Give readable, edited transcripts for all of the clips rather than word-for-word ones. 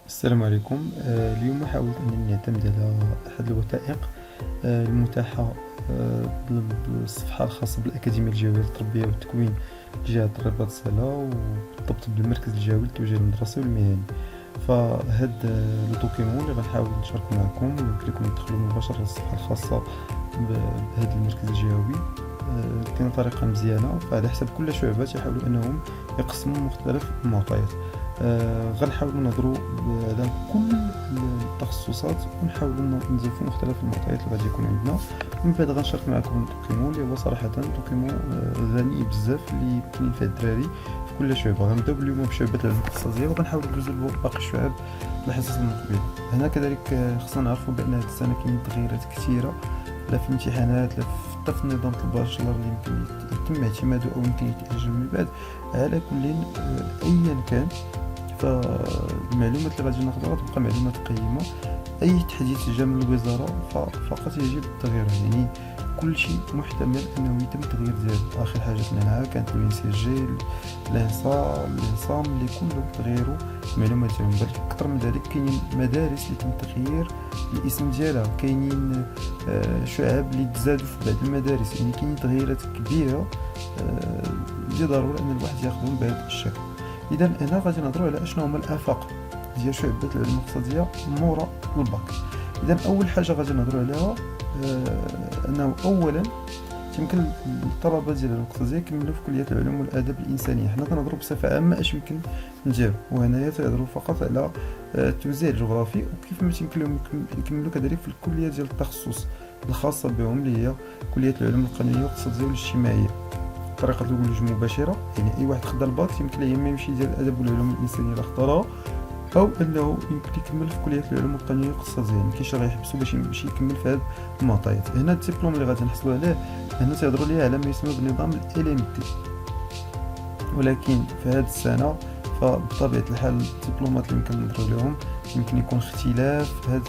السلام عليكم. اليوم حاولت أنني نعتمد على أحد الوثائق المتاحة بالصفحة الخاصة بالأكاديمية الجوية للتربية والتكوين لجهة الرباط السلا، وبالضبط بالمركز الجوي للتوجيه المدرسي والمهني. فهاد لو دوكيمون اللي غنحاول نشارك معكم، يمكن لكم تدخلوا مباشرة للصفحة الخاصة بهذا المركز الجوي. كاينة طريقة مزيانة، فعلى حسب كل شعبة تيحاولوا أنهم يقسموا مختلف المعطيات. غنحاولوا نهضروا على كل التخصصات، ونحاولوا نضيفوا مختلف المعطيات اللي غادي يكون عندنا. ومن بعد غنشارك معكم الدوكيمون اللي هو صراحة دوكيمون غني بزاف اللي يمكن ينفع الدراري في كل شعبة. غنبداو اليوم بشعبة العلوم الاقتصادية، وغنحاولوا ندوزو لباقي الشعب الحصص المقبلة. هنا كذلك خصنا نعرفوا بأن هذه السنة كاين تغييرات كثيرة، لا في الامتحانات لا حتى في نظام الباشلر اللي يمكن يتم اعتماده أو يمكن يتأجل من بعد. على كل أيا كان، فالمعلومات اللي غادي ناخذها غتبقى معلومات قيمة. أي تحديث جاء من الوزارة فقط يجب تغييره، يعني كل شيء محتمل أنه يتم تغيير ديالو. آخر حاجة سمعناها كانت لو سي جي الانصام اللي كلهم تغيروا المعلومات ديالهم، بل أكثر من ذلك كاينين مدارس اللي تم تغيير الاسم ديالها، كاينين شعب اللي تزادوا في بعض المدارس، يعني كاينين تغييرات كبيرة اللي ضروري أن الواحد ياخذهم بهذا الشكل. اذا هنا غادي نهضروا على اشنو هما الافاق ديال شعبة العلوم الاقتصادية مورا الباك. اذا اول حاجه غادي نهضروا عليها انه اولا يمكن الطلبه ديال العلوم الاقتصادية يكملوا في كليه العلوم والاداب الانسانيه. حنا كنهضروا بصفه عامه اش يمكن نديروا، وهنايا تهضروا فقط على التوزيع الجغرافي، وكيف ما يمكن لهم يكملوا كذلك في الكليه ديال التخصص الخاصه بهم اللي هي كليه العلوم القانونيه والاقتصاديه والاجتماعيه. طريقة الولوج مباشرة، يعني أي واحد خدا الباك يمكن له إما يمشي يدير الأدب والعلوم الإنسانية اللي اختارها، أو أنه يمكن يكمل في كلية العلوم القانونية والاقتصادية. يعني كاين شي غيحبسو باش يمشي يكمل في هاد المعطيات. هنا الدبلوم اللي غادي نحصلو عليه، هنا تيهضروا ليه على ما يسمى بنظام LMD، ولكن في هاد السنة فبطبيعة الحال الدبلومات اللي يمكن نهضروا عليهم يمكن يكون اختلاف هاد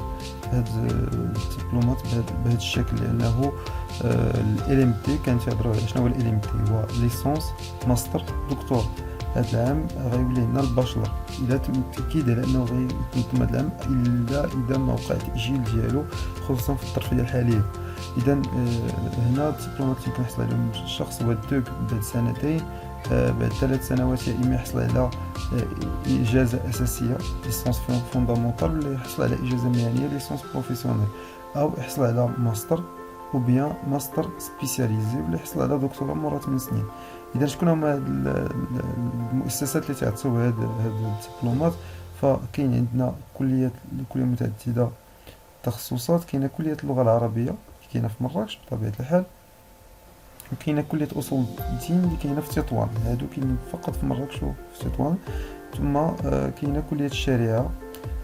الدبلومات بهذا الشكل، لأنه ال LMD كان تيهضروا على شنو هو ال LMD، هو ليسونس ماستر دكتور. هاد العام غيولي لنا الباشلر، الا تم التاكيد على انه غيتم هاد العام اذا ما وقع تاجيل ديالو، خصوصا في الظرفيه الحاليه. اذا هنا الدبلومات يمكن يحصل عليهم الشخص هو الدوك بعد سنتين، بعد 3 سنوات يا اما يحصل على اجازه اساسيه ليسونس فوندامونتال، ولا يحصل على اجازه مهنيه ليسونس بروفيسيونيل، او يحصل على ماستر او بيان ماستر سبيسياليزي، ولا يحصل على دكتوراه مورا 8 سنين. اذا شكون هما المؤسسات اللي تعطيو هاد الدبلومات؟ فكاين عندنا كليه متعدده التخصصات. كاينه كليه اللغه العربيه اللي كاينه في مراكش بطبيعه الحال، وكاينه كليه اصول الدين اللي كاينه في تطوان. هادو كاينين فقط في مراكش وفي تطوان. ثم كاينه كليه الشريعه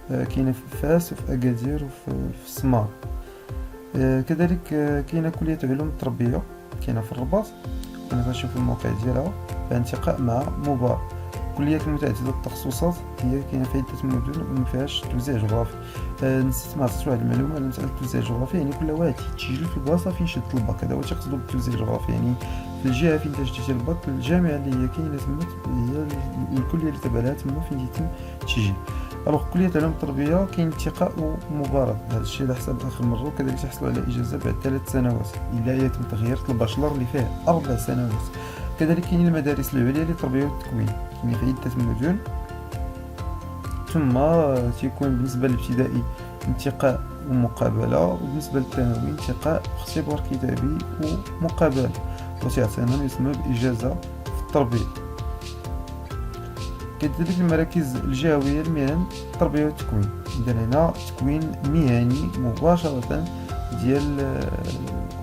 كاينه في فاس وفي اكادير وفي السمار. كذلك كاينه كليه علوم التربيه كاينه في الرباط، انا غنشوف الموقع ديالها بانتقاء مع مبار. كليات متعدده التخصصات هي كاينه في عده مدن وما فيهاش توزيع جغرافي. نسيت ما عطيت واحد المعلومه على مساله التوزيع الجغرافي، يعني كل واحد تيجي في البلاصه فين شد الباك، هذا هو تيقصدو بالتوزيع الجغرافي. يعني في الجهه فين تجي الباك، الجامعه اللي هي كاينه تما هي الكليه اللي تبع لها تما فين يتم تيجي. الوغ كليه علوم التربيه كاين انتقاء ومباراه، هذا الشيء على حساب اخر مره. وكذلك تحصل على اجازه بعد 3 سنوات الا يتم تغيير الباشلر اللي فيه 4 سنوات. كذلك كاين المدارس العليا للتربيه والتكوين كاين في عده مدن. ثم تيكون بالنسبه للابتدائي انتقاء ومقابله، وبالنسبه للثانوي انتقاء اختبار كتابي ومقابله، وتعطينا ما يسمى باجازه في التربيه. كذلك المراكز الجهويه للمهن التربيه والتكوين، اذا هنا تكوين مهني مباشره ديال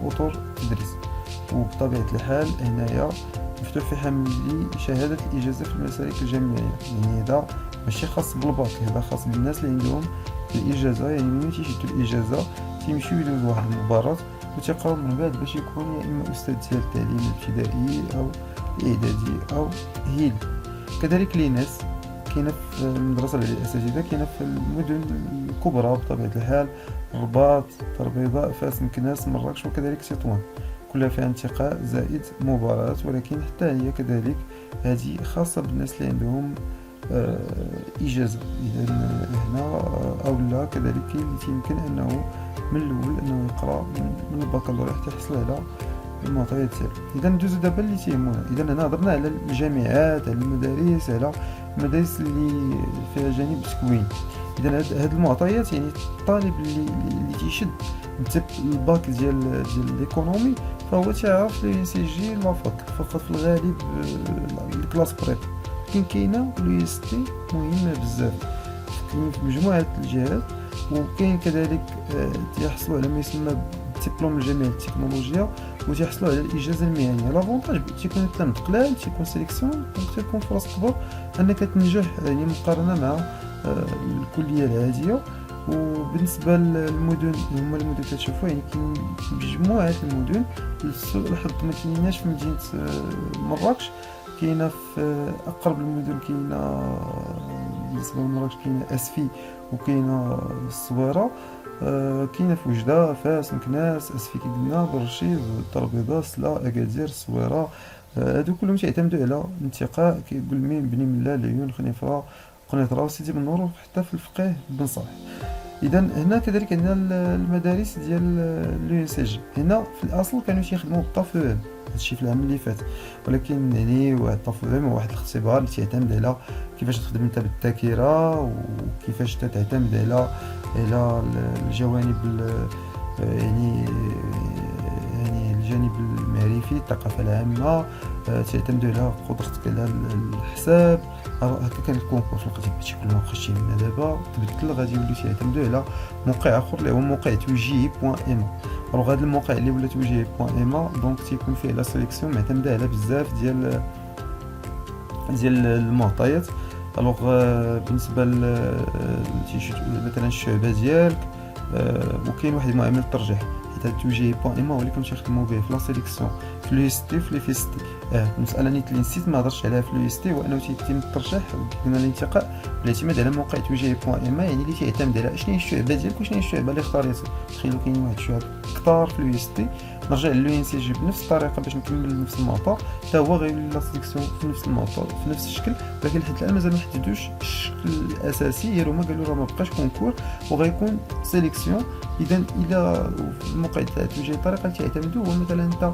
اطر التدريس. وبطبيعه الحال هنايا مفتوح في حمل شهاده الاجازه في المسالك الجامعيه، يعني هذا ماشي خاص بالباك، هذا خاص بالناس اللي عندهم الاجازه. يعني ملي تيشدوا الاجازه تيمشيو يدوزوا واحد المباراه وتيقراو من بعد باش يكون يا اما استاذ ديال التعليم الابتدائي او الاعدادي او هيل. كذلك ليناس كاينه في المدرسه الاساتذه، كاينه في المدن الكبرى بطبيعه الحال، الرباط، البيضاء، فاس، مكناس، مراكش، وكذلك تطوان. كلها فيها انتقاء زائد مباراة، ولكن حتى هي كذلك هذه خاصة بالناس اللي عندهم إجازة. إذا هنا أولا كذلك كاين اللي تيمكن أنه من الأول أنه يقرأ من البكالوريا حتى يحصل على المعطيات ديالو. إذا ندوزو دابا اللي تيهمونا. إذا هنا هضرنا على الجامعات، على المدارس، على المدارس اللي فيها جانب تكوين. إذا هاد المعطيات يعني الطالب اللي تيشد الباك ديال ليكونومي فهو تيعرف لو سي جي لافاك فقط في الغالب الكلاس بريب. لكن كاينه لو اس تي مهمه بزاف في مجموعه الجهات، وكاين كذلك تيحصلوا على ما يسمى دبلوم الجامعه التكنولوجيا وتيحصلوا على الاجازه المهنيه. لافونتاج تيكون التلاميذ قلال، تيكون سيليكسيون، دونك تيكون فرص كبر انك تنجح يعني مقارنه مع الكليه العاديه. وبالنسبه للمدن هما المدن كتشوفوا يعني كاين مجموعه المدن. لسوء الحظ ما كايناش في مدينه مراكش، كاينه في اقرب المدن، كاينه بالنسبه لمراكش كاينه اسفي وكاينه الصويره، كاينه في وجده، فاس، مكناس، اسفي كي قلنا، برشيد، طرابيضه، سلا، اكادير، الصويره. هادو كلهم تعتمدوا على انتقاء كيقول مين بني ملا، العيون، خنيفره، قنيطره، سيدي بن نور، وحتى في الفقيه بن صالح. اذا هنا كذلك عندنا المدارس ديال لو اس جي. هنا في الاصل كانوا تيخدموا بالطافو، هادشي في العام اللي فات، ولكن يعني واحد الطافو هو واحد الاختبار اللي تعتمد على كيفاش تخدم انت بالذاكره وكيفاش تعتمد على الجوانب يعني الجانب المعرفي، الثقافه العامه، تعتمد على قدرتك على الحساب. هكا كان الكونكور في القديم، هادشي كل ما خرجتي منها دابا تبدل، غادي يوليو تعتمدوا على موقع اخر اللي هو موقع توجيه بوان ام. الوغ هذا الموقع اللي ولا توجيه بوان ام دونك تيكون فيه لا سيليكسيون معتمده على بزاف ديال المعطيات. الوغ بالنسبه مثلا الشعبه ديالك، وكاين واحد المعامل الترجيح حيت توجيه بوان ام هو اللي كنت تخدموا به في لا سيليكسيون في لو اس تي في لي فيستي. المساله نيت اللي نسيت ما هضرتش عليها في لو اس تي، هو انه تيتم الترشيح قلنا الانتقاء بالاعتماد على موقع توجيه بوان ام، يعني اللي تعتمد على شنو هي الشعبه ديالك وشنو هي الشعبه اللي اختاريتها. تخيلوا كاين واحد الشعب كثار في لو اس تي، نرجع للو ان سي جي بنفس الطريقه باش نكمل نفس المعطى، حتى هو غيولي لا سيليكسيون في نفس المعطى في نفس الشكل. ولكن لحد الان مازال ما حددوش الشكل الاساسي، هي هما قالوا راه ما بقاش كونكور وغيكون سيليكسيون. اذا الى الموقع تاع توجيه الطريقه اللي تعتمدوا هو مثلا انت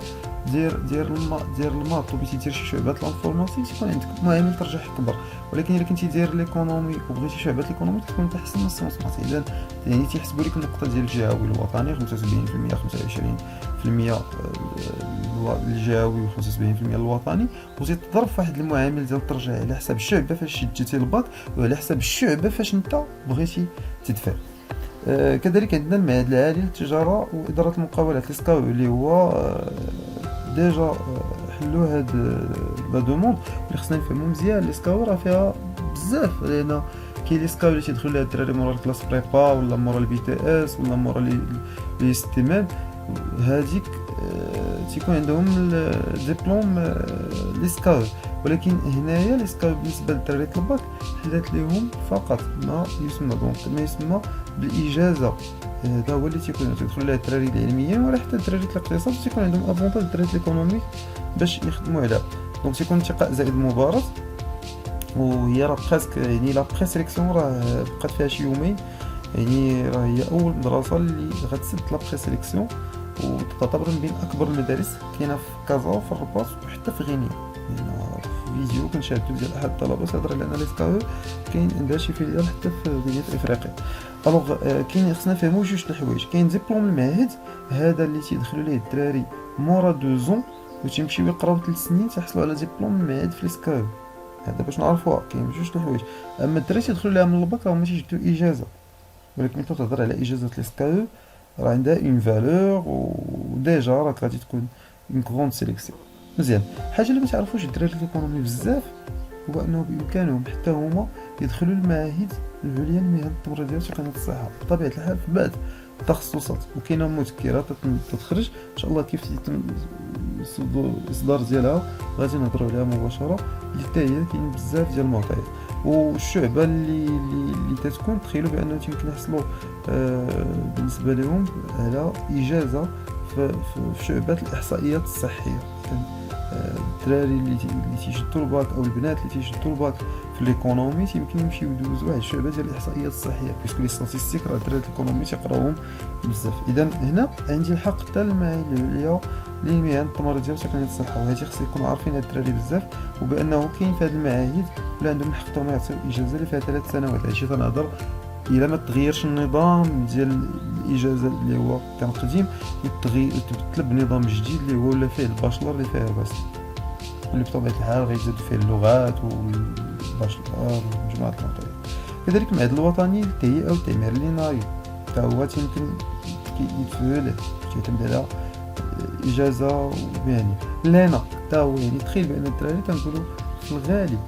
دير الماط وبغيتي دير شي شعبات لانفورماتيك تكون عندك معامل ترجيح كبر. ولكن الا كنتي داير ليكونومي وبغيتي شعبات ليكونومي تكون تحسن من السونس ماتي. اذا يعني تيحسبوا لك النقطه ديال الجهوي الوطني 75%، 25% الجهوي و 75% الوطني، وتضرب في واحد المعامل ديال الترجيح على حساب الشعبه فاش شديتي الباك وعلى حساب الشعبه فاش انت بغيتي تدفع. كذلك عندنا المعهد العالي للتجاره واداره المقاولات لسكاو اللي هو ديجا حلو هاد لا دوموند اللي خصنا نفهمو مزيان. لي سكاو راه فيها بزاف، لان كاين لي سكاو اللي تيدخلوا لها الدراري مورا الكلاس بريبا ولا مورا البي تي اس ولا مورا لي استيمال، هذيك تيكون عندهم الدبلوم لي سكاو. ولكن هنايا لي سكاو بالنسبه للدراري الباك حلات لهم فقط ما يسمى ما يسمى بالاجازه. هذا هو اللي تيكون تدخل لها الدراري العلميين ولا حتى الدراري الاقتصاد تيكون عندهم افونتاج الدراري الايكونوميك باش يخدموا عليها. دونك تيكون انتقاء زائد مباراه، وهي راه بريسك يعني لا بري سيليكسيون راه بقات فيها شي يومين، يعني راه هي اول مدرسه اللي غتسد لا بري سيليكسيون وتعتبر من بين اكبر المدارس. كاينه في كازا وفي الرباط وحتى في غينيا. يعني في فيديو كنشاهدو ديال احد الطلبه تهضر على ان لي سكاو كاين عندها شي فيليال حتى في غينيا افريقيا. الوغ كاين خصنا نفهمو جوج د الحوايج. كاين ديبلوم المعهد هذا اللي تيدخلوا ليه الدراري مورا 2 زون وتيمشيو يقراو 3 سنين تيحصلوا على ديبلوم المعهد في ليسكاو. هذا باش نعرفوها كاين جوج د الحوايج. اما الدراري تيدخلوا لها من الباك راهم تيجدوا اجازه، ولكن ملي تهضر على اجازه ليسكاو راه عندها اون فالور وديجا راك غادي تكون اون كغوند سيليكسيون. مزيان. حاجه اللي ما تعرفوش الدراري الايكونومي بزاف هو انه بامكانهم حتى هما يدخلوا المعاهد العليا للمهن التمريضيه وتقنيه الصحه بطبيعه الحال في بعض التخصصات، وكاينه مذكرات تتخرج ان شاء الله كيف يتم الاصدار ديالها غادي نهضروا عليها مباشره. اللي حتى هي كاين بزاف ديال المعطيات والشعبه اللي تتكون تخيلوا بانه يمكن يحصلوا بالنسبه لهم على اجازه في شعبات الاحصائيات الصحيه. الدراري اللي تيشدوا الباك او البنات اللي تيشدوا الباك في ليكونومي يمكن يمشيو يدوزوا واحد الشعبه ديال الاحصائيات الصحيه، باسكو لي ستاتيستيك راه الدراري الايكونومي تيقراوهم بزاف. اذا هنا عندي الحق حتى المعاهد العليا للمهن التمريضيه وتقنيه الصحه، وهذه خص يكونوا عارفين هاد الدراري بزاف، وبانه كاين في هاد المعاهد ولا عندهم الحق حتى هما يعطيو اجازه اللي فيها 3 سنوات. هادشي تنهضر الا ما تغيرش النظام ديال الاجازه اللي هو كان قديم، يتبدل بنظام جديد اللي هو ولا فيه الباشلر اللي فيها بس، اللي بطبيعه الحال غيزادوا فيه اللغات والباشلر ومجموعه المواضيع. كذلك المعهد الوطني للتهيئه والتعمير اللي نايض حتى هو يمكن يتفعل تعتمد على اجازه مهنيه. لهنا حتى هو يعني تخيل بان الدراري كنقولوا في الغالب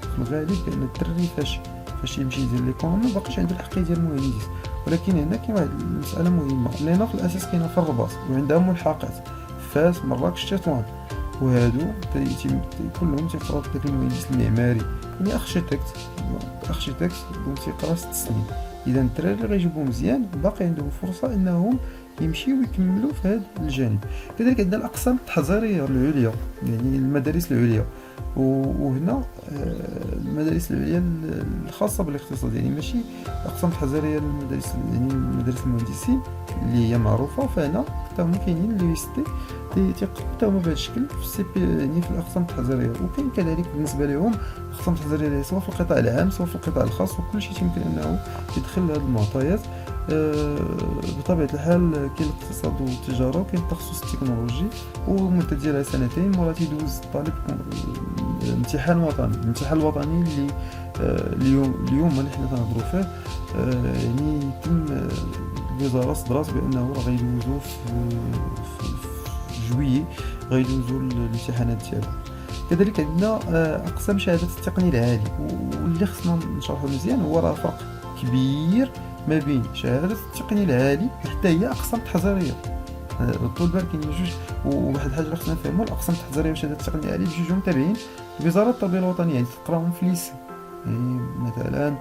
بان الدراري فاش يمشي يدير ليكونومي مباقيش عنده الحق يدير المهندس، ولكن هنا كاين واحد المساله مهمه. لهنا في الاساس كاينه في الرباط وعندها ملحقات فاس مراكش تطوان، وهادو كلهم تيقراو داك المهندس المعماري يعني اركيتكت وتيقرا 6 سنين. اذا الدراري اللي غيجيبو مزيان باقي عندهم فرصه انهم يمشيو ويكملوا في هذا الجانب. كذلك عندنا الاقسام التحضيريه العليا يعني المدارس العليا، وهنا المدارس العليا الخاصه بالاقتصاد يعني ماشي اقسام تحضيريه المدارس يعني مدارس المهندسين اللي هي معروفه، فهنا حتى هما كاينين لي يستي تيقراو حتى هما بهذا الشكل في السي بي يعني في الاقسام التحضيريه. وكاين كذلك بالنسبه لهم الاقسام التحضيريه سواء في القطاع العام سواء في القطاع الخاص، وكل شيء يمكن انه يدخل هذه المعطيات. بطبيعه الحال كاين الاقتصاد والتجاره وكاين التخصص التكنولوجي، والمده ديالها 2 سنين مورا تيدوز الطالب الامتحان الوطني اللي اليوم اللي حنا تنهضروا فيه يعني يتم الوزاره صدرات بانه راه غيدوزوا في جويي غيدوزوا الامتحانات ديالهم. كذلك عندنا اقسام شهاده التقني العالي، واللي خصنا نشرحوا مزيان هو راه فرق كبير ما بين شهاده التقني العالي حتى هي اقسام تحضيريه. طول بالك كاين جوج، وواحد الحاجه اللي خصنا نفهموا الاقسام التحضيريه وشهاده التقني العالي بجوجهم تابعين لوزاره التربيه الوطنيه، يعني تقراهم في ليسي يعني مثلا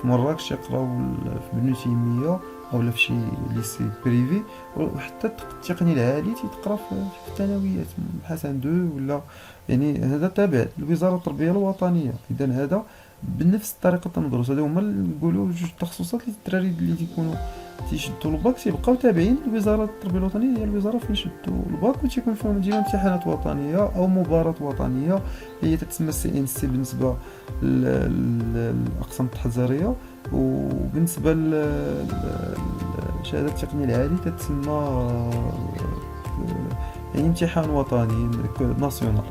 في مراكش يقراو في بنو تيميه او في شي ليسي بريفي، وحتى التقني العالي تيتقرا في الثانويات حسن 2 ولا يعني هذا تابع لوزاره التربيه الوطنيه. اذا هذا بنفس الطريقه تندرس. هادو هما نقولوا جوج تخصصات اللي الدراري اللي تيكونوا تيشدوا الباك تيبقاو تابعين لوزاره التربيه الوطنيه، هي الوزاره فين يشدوا الباك وتيكون فيهم ديما امتحانات وطنيه او مباراه وطنيه هي تتسمى سي ان سي بالنسبه للاقسام التحضيريه، وبالنسبه للشهاده التقني العالي تتسمى يعني امتحان وطني ناسيونال.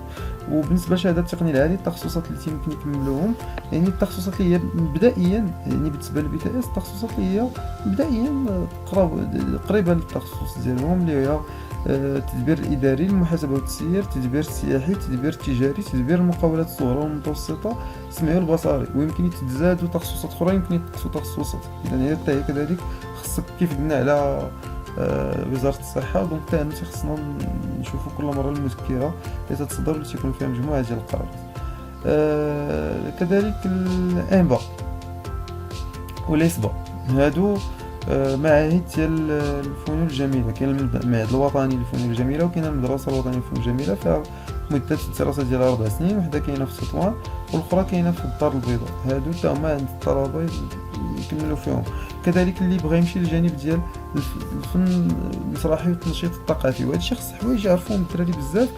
وبالنسبه لشهاده التقني العالي التخصصات اللي يمكن يكملوهم يعني التخصصات اللي هي مبدئيا يعني بالنسبه للبي تي اس التخصصات اللي هي مبدئيا قريبه للتخصص ديالهم اللي هي التدبير الاداري، المحاسبه والتسيير، التدبير السياحي، التدبير التجاري، تدبير المقاولات الصغرى والمتوسطه، السمعي والبصري، ويمكن يتزادوا تخصصات اخرى يمكن يتخصصوا تخصصات. اذا هي كذلك خصك كيف قلنا على وزاره الصحه، دونك حتى هنا خصنا نشوفوا كل مره المذكره اللي تتصدر اللي تيكون فيها مجموعه ديال القرارات. كذلك الانبا والاسبا هادو معاهد ديال الفنون الجميله. كاين المعهد الوطني للفنون الجميله وكاين المدرسه الوطنيه للفنون الجميله فيها مده الدراسه ديالها 4 سنين، وحده كاينه في تطوان والاخرى كاينه في الدار البيضاء. هادو حتى هما عند الطلبه يكملوا فيهم. كذلك اللي بغى يمشي للجانب ديال الفن المسرحي والتنشيط الثقافي، وهذا الشيء خص حوايج يعرفوهم الدراري بزاف.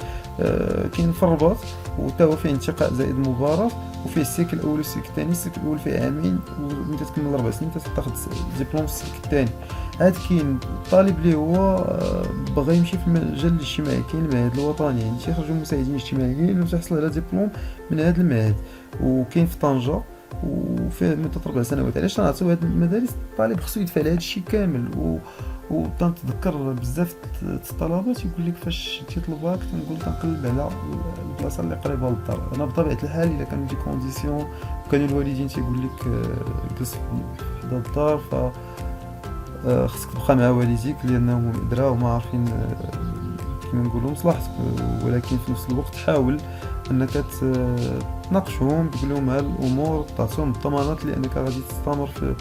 كاين في الرباط وحتى هو فيه انتقاء زائد مباراه، وفيه السيكل الاول والسيكل الثاني. السيكل الاول فيه 2 عام وملي تكمل 4 سنين تاخذ ديبلوم السيكل الثاني. عاد كاين الطالب اللي هو بغى يمشي في المجال الاجتماعي، كاين المعهد الوطني يعني تيخرجوا مساعدين اجتماعيين وتحصل على ديبلوم من هذا المعهد. وكاين في طنجه وفيه مده 4 سنوات. علاش تنعطيو هاد المدارس؟ الطالب خصو يدفع لهذا الشيء كامل. وتنتذكر بزاف الطلبه تيقول لك فاش تيطلبوها كنقول تنقلب على البلاصه اللي قريبه للدار. انا بطبيعه الحال الا كانوا دي كونديسيون وكانوا الوالدين تيقول لك جلس حدا الدار ف خصك تبقى مع والديك لانهم ادرا وما عارفين كما نقولوا مصلحتك، ولكن في نفس الوقت حاول انك تناقشهم تقول لهم ها الامور تعطيهم الضمانات لانك غادي تستمر في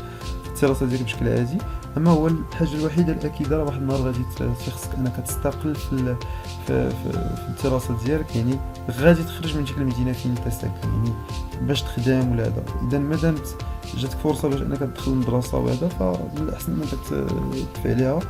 الدراسة ديالك بشكل عادي. اما هو الحاجه الوحيده الاكيده راه واحد النهار غادي تيخصك انك تستقل في الدراسه ديالك، يعني غادي تخرج من ديك المدينه فين انت ساكن يعني باش تخدم ولا هذا. اذا مادامت جاتك فرصه باش انك تدخل المدرسه وهذا، فالاحسن انك تدفع عليها.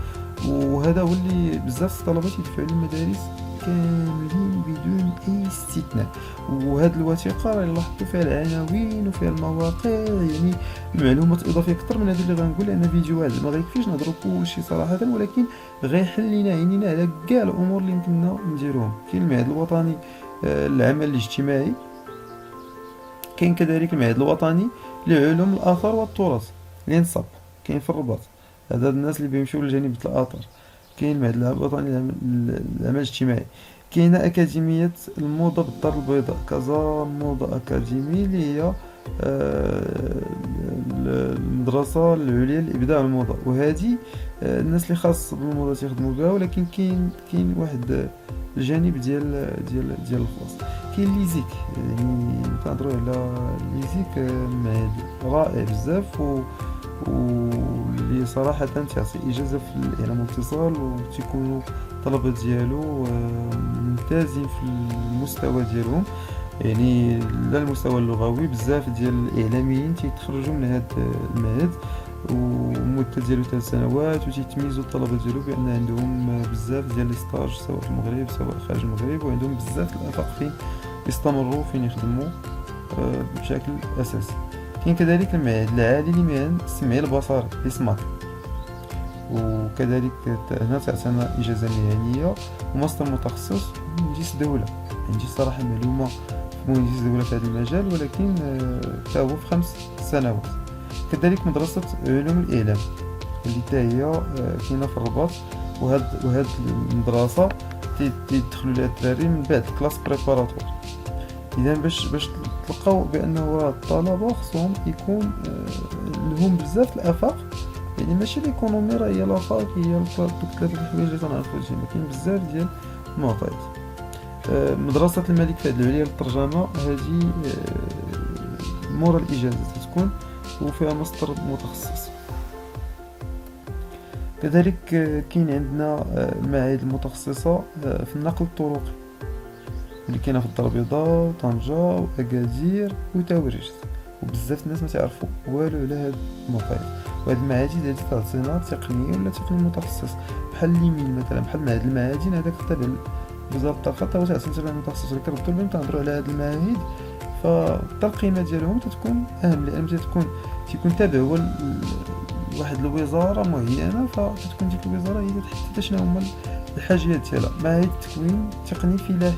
وهذا هو اللي بزاف الطلبه يدفعوا للمدارس كاملين بدون اي استثناء. وهاد الوثيقه راه لاحظتوا فيها العناوين وفيها المواقع، يعني المعلومات اضافيه اكثر من هذا اللي غنقول، لان فيديو واحد ما غيكفيش نهضروا كلشي صراحه، ولكن غيحل لينا عينينا على كاع الامور اللي يمكننا نديروهم. كاين المعهد الوطني للعمل الاجتماعي، كاين كذلك المعهد الوطني لعلوم الاثار والتراث الانصاب، كاين في الرباط، هذا الناس اللي بيمشيو لجانب الاثار. كاين المعهد الوطني للعمل الاجتماعي، كاينه اكاديميه الموضه بالدار البيضاء، كازا موضه اكاديمي، اللي هي المدرسه العليا للابداع والموضه. وهذه الناس اللي خاص بالموضه تيخدموا بها، ولكن كاين واحد الجانب ديال الخاص. كاين ليزيك، يعني كنهضروا على ليزيك، معهد رائع بزاف واللي صراحة تعطي إجازة في الإعلام والاتصال، وتيكونوا الطلبة ديالو ممتازين في المستوى ديالهم، يعني لا المستوى اللغوي. بزاف ديال الإعلاميين تيتخرجوا من هذا المعهد ومدة ديالو 3 سنوات، وتيتميزوا الطلبة ديالو بأن عندهم بزاف ديال لي ستاج سواء في المغرب سواء خارج المغرب، وعندهم بزاف الآفاق فين يستمروا فين يخدموا بشكل أساسي. كاين كذلك المعهد العالي لمهن السمعي البصري إسماك، وكذلك هنا تعطينا إجازة مهنية وماستر متخصص مهندس دولة. عندي صراحة معلومة في مهندس دولة في هذا المجال، ولكن تا هو في 5 سنوات. كذلك مدرسة علوم الإعلام اللي تا هي كاينة في الرباط، وهاد المدرسة تيدخلوا لها الدراري من بعد الكلاس بريباراتوار. اذا باش تلقاو بانه راه الطلبه خصهم يكون لهم بزاف الافاق، يعني ماشي ليكونومي راه هي لافاك هي دوك 3 الحوايج اللي تنعرفوا ديما، كاين بزاف ديال المعطيات. مدرسه الملك فهد العليا للترجمه، هذه مورا الاجازه تكون وفيها ماستر متخصص. كذلك كاين عندنا المعاهد المتخصصه في النقل الطرقي اللي كاينه في الدار البيضاء وطنجة واكادير وتاوريج، وبزاف الناس ما تعرفوا والو على هاد الموقعات. وهاد المعاهد هادي تعطينا تقنيه ولا تقني متخصص، بحال ليمين مثلا، بحال معهد المعادن هذاك تابع وزاره الطاقه، تا هو تعطينا متخصص. اللي كنردو البال كنهضروا على هاد المعاهد، فالتقييمه ديالهم تتكون اهم، لان تيكون تابع هو واحد الوزاره معينه، فتكون ديك الوزاره هي تحدد شنو هما الحاجيات ديالها. معاهد التكوين التقني الفلاحي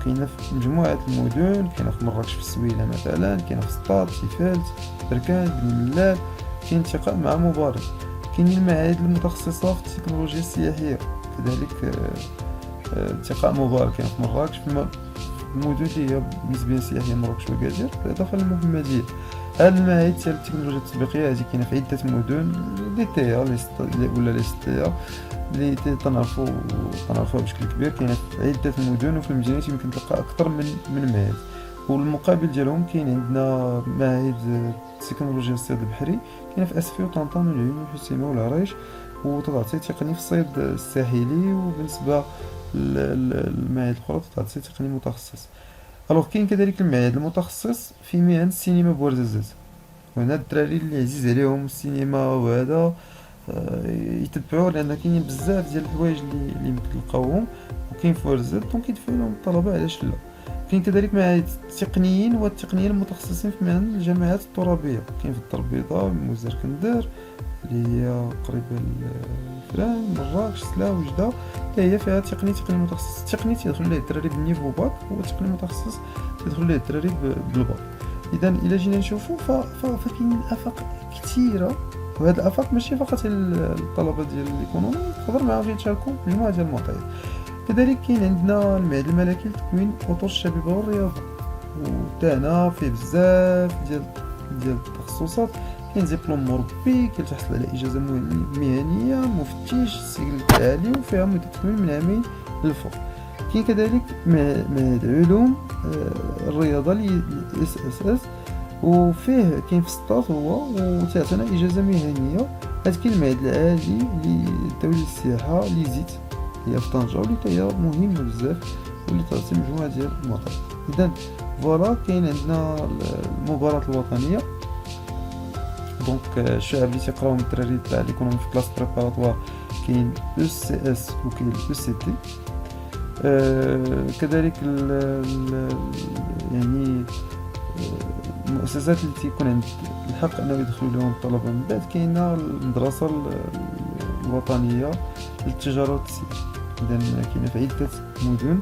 كاينه في مجموعه المدن، كاينه في مراكش في السويله مثلا، كاينه في سطات، سيفالت، بركان، بن ملال، كاين التقاء مع مبارك. كاين المعاهد المتخصصه في التكنولوجيا السياحيه، كذلك التقاء مبارك كاين في مراكش، في المدن اللي هي نسبيا سياحيه مراكش وكادير، بالاضافه للمحمديه. هاد المعاهد ديال التكنولوجيا التطبيقيه هذه كاينه في عده مدن، لي تي ولا لي ستي اللي تنعرفوها بشكل كبير، كاينه في عده مدن، وفي المدينات يمكن تلقى اكثر من معهد. والمقابل ديالهم كاين عندنا معاهد التكنولوجيا الصيد البحري، كاينه في اسفي وطنطا والعيون والحسيمه والعريش، وتعطي تقني في الصيد الساحلي. وبالنسبه للمعاهد الاخرى تعطي تقني متخصص. الوغ كاين كذلك المعهد المتخصص في مهن السينما بوردزازات، وهنا الدراري اللي عزيز عليهم السينما وهذا يتبعوه، لان كاينين بزاف ديال الحوايج اللي يمكن تلقاوهم وكاين في ورزات، دونك يدفعوا لهم الطلبه، علاش لا. كاين كذلك معاهد التقنيين والتقنيين المتخصصين في مهن الجامعات الترابيه، كاين في الدار البيضاء، مزار كندر اللي هي قريبه لفران، مراكش، سلا، وجده، هي فيها تقني متخصص. التقني تيدخل ليه الدراري بالنيفو باك، والتقني المتخصص تيدخل ليه الدراري بالباك. اذا الا جينا نشوفوا فكاين افاق كثيره، وهاد الافاق ماشي فقط الطلبه ديال الايكونومي، تقدر معاهم يتشاركوا مجموعه ديال المعطيات. كذلك كاين عندنا المعهد الملكي لتكوين اطر الشبيبه والرياضه، وتاعنا فيه بزاف ديال التخصصات. كاين دبلوم مربي كتحصل على اجازه مهنيه، مفتش السجل العالي، وفيها مده تكوين من عامين للفوق. كاين كذلك معهد علوم الرياضه اللي اس اس اس، وفيه كاين في السطات هو، وتعطينا إجازة مهنية. هاد كاين المعهد العالي الدولي للسياحة ليزيت، هي في طنجة، واللي هي مهمة بزاف، واللي تعطي مجموعة ديال المطارات. إذا فوالا كاين عندنا المباراة الوطنية. دونك الشعب اللي تيقراو من الدراري تاع ليكونومي في كلاس بريباراتوار كاين ECS وكاين ECT. كذلك يعني المؤسسات اللي تيكون عند الحق انه يدخلوا لهم الطلبه من بعد، كاينه المدرسه الوطنيه للتجاره والتسيير. اذا كاينه في عده مدن.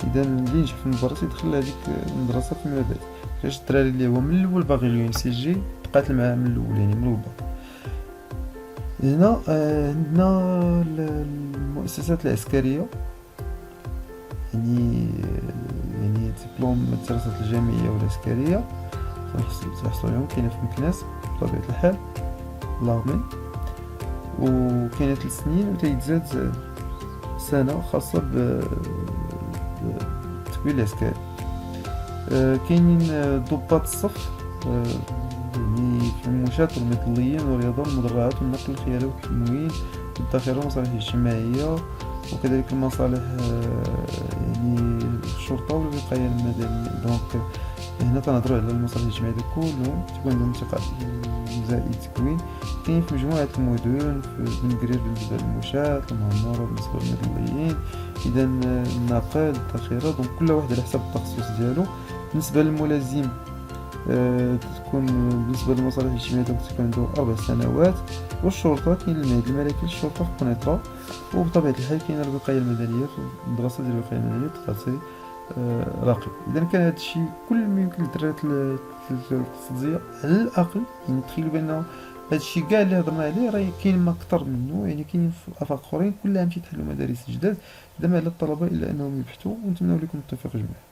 اذا اللي ينجح في المباراة يدخل لهذيك المدرسه فيما بعد. كاش الدراري اللي هو من الاول باغي اليونسيجي تقاتل معاه من الاول، يعني من الباك. هنا عندنا المؤسسات العسكريه، يعني دبلوم الدراسات الجامعيه والعسكريه تحصل عليهم. كاينه في مكناس بطبيعه الحال لارمي، وكاينه 3 سنين وتيتزاد سنه خاصه بالتكوين العسكري. كاينين ضباط الصف، يعني في المنشات والمظليين والرياضة والمدرعات والنقل الخيالي والتموين والذخيرة والمصالح الاجتماعية، وكذلك المصالح يعني الشرطة والوقاية المدنية. دونك هنا تنهضروا على المصالح الاجتماعية كلهم تكون عندهم انتقال زائد تكوين. كاين في مجموعة المدن في بن قرير بالنسبة للمنشات، المعمورة بالنسبة للمظليين، إذا النقل الذخيرة. دونك كل واحد على حسب التخصص ديالو. بالنسبة للملازم تكون بالنسبة للمصالح الاجتماعية تكون عنده 4 سنوات. والشرطة كاين المعهد الملكي للشرطة في قنيطرة، وبطبيعة الحال كاين الوقاية المدنية في المدرسة ديال الوقاية المدنية تعطي راقب. إذا كان هادشي كل ما يمكن للدراري القصدية على الأقل، يعني تخيلوا بأن هادشي كاع اللي هضرنا عليه راه كاين ما أكثر منه، يعني كاينين في آفاق أخرين كل عام تيتحلوا مدارس جداد. إذا ما على الطلبة إلا أنهم يبحثوا، ونتمنى لكم التوفيق جميعا.